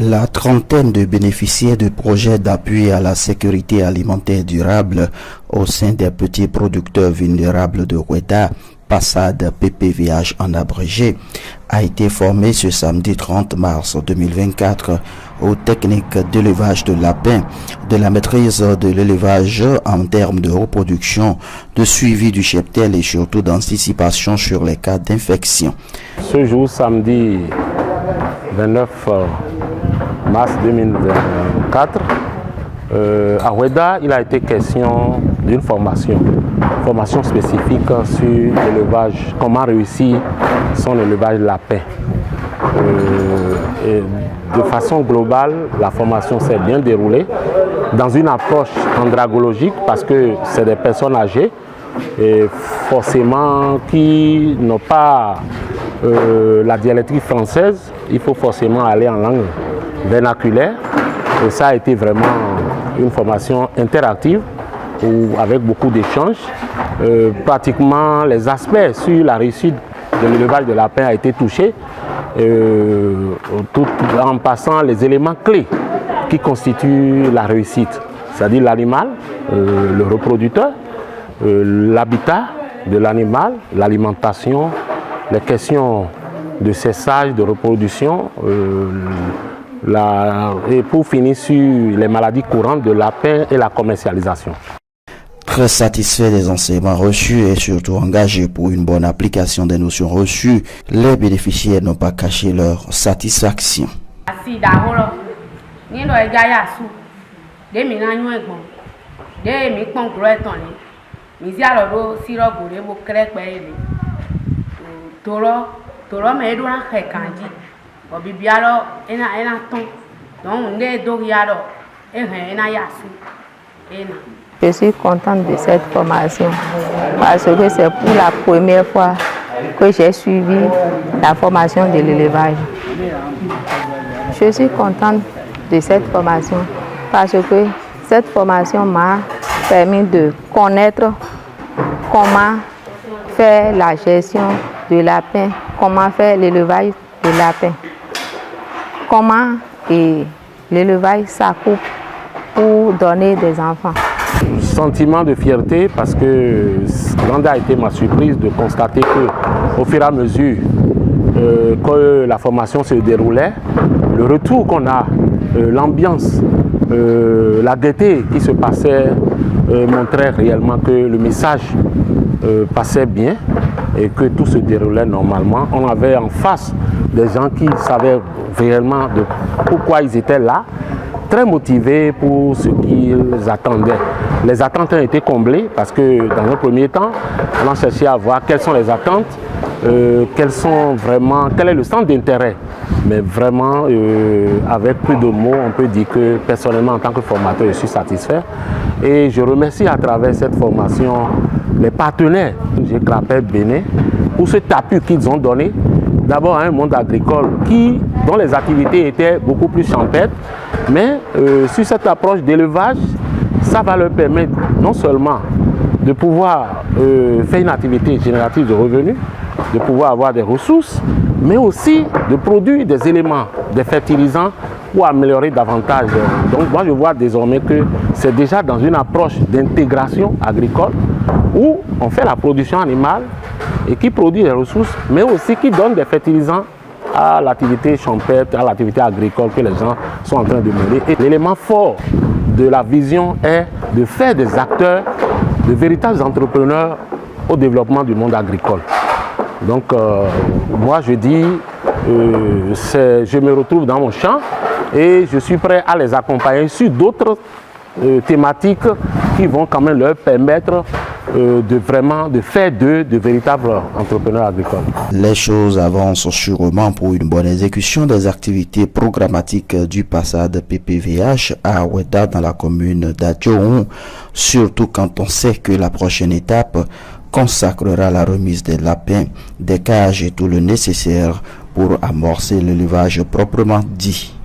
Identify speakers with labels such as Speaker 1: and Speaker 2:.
Speaker 1: La trentaine de bénéficiaires de projets d'appui à la sécurité alimentaire durable au sein des petits producteurs vulnérables de Ouéda, PASAD PPVH en abrégé, a été formé ce samedi 30 mars 2024 aux techniques d'élevage de lapins, de la maîtrise de l'élevage en termes de reproduction, de suivi du cheptel et surtout d'anticipation sur les cas d'infection.
Speaker 2: Ce jour, samedi 29 mars 2024, à Ouéda, il a été question d'une formation spécifique sur l'élevage, comment réussir son élevage de lapin. De façon globale, la formation s'est bien déroulée dans une approche andragologique parce que c'est des personnes âgées et forcément qui n'ont pas la dialectique française, il faut forcément aller en langue vernaculaire. Et ça a été vraiment une formation interactive avec beaucoup d'échanges. Pratiquement les aspects sur la réussite de l'élevage de lapins a été touché, tout en passant les éléments clés qui constituent la réussite, c'est-à-dire l'animal, le reproducteur, l'habitat de l'animal, l'alimentation, les questions de cessage, de reproduction, et pour finir sur les maladies courantes de lapin et la commercialisation.
Speaker 1: Très satisfait des enseignements reçus et surtout engagés pour une bonne application des notions reçues, les bénéficiaires n'ont pas caché leur satisfaction.
Speaker 3: Je suis contente de cette formation parce que c'est pour la première fois que j'ai suivi la formation de l'élevage. Je suis contente de cette formation parce que cette formation m'a permis de connaître comment faire la gestion de lapins, comment faire l'élevage de lapins, comment l'élevage s'accoupe pour donner des enfants.
Speaker 2: Sentiment de fierté parce que grande a été ma surprise de constater que au fur et à mesure que la formation se déroulait, le retour qu'on a, l'ambiance, la gaieté qui se passait montrait réellement que le message passait bien et que tout se déroulait normalement. On avait en face des gens qui savaient réellement de pourquoi ils étaient là, très motivés pour ce qu'ils attendaient. Les attentes ont été comblées parce que dans un premier temps, on a cherché à voir quelles sont les attentes, quel est le centre d'intérêt. Mais vraiment, avec peu de mots, on peut dire que personnellement, en tant que formateur, je suis satisfait. Et je remercie à travers cette formation les partenaires, j'ai Crapet Bénin, pour cet appui qu'ils ont donné. D'abord à un monde agricole dont les activités étaient beaucoup plus champêtres, mais sur cette approche d'élevage, ça va leur permettre non seulement de pouvoir faire une activité génératrice de revenus, de pouvoir avoir des ressources, mais aussi de produire des éléments, des fertilisants pour améliorer davantage. Donc moi je vois désormais que c'est déjà dans une approche d'intégration agricole où on fait la production animale et qui produit des ressources, mais aussi qui donne des fertilisants à l'activité champêtre, à l'activité agricole que les gens sont en train de mener. Et l'élément fort de la vision est de faire des acteurs, de véritables entrepreneurs au développement du monde agricole. Donc moi je dis, je me retrouve dans mon champ et je suis prêt à les accompagner sur d'autres thématiques qui vont quand même leur permettre de faire d'eux de véritables entrepreneurs agricoles.
Speaker 1: Les choses avancent sûrement pour une bonne exécution des activités programmatiques du PASAD PPVH à Ouéda dans la commune d'Adjoun, surtout quand on sait que la prochaine étape consacrera la remise des lapins, des cages et tout le nécessaire pour amorcer l'élevage proprement dit.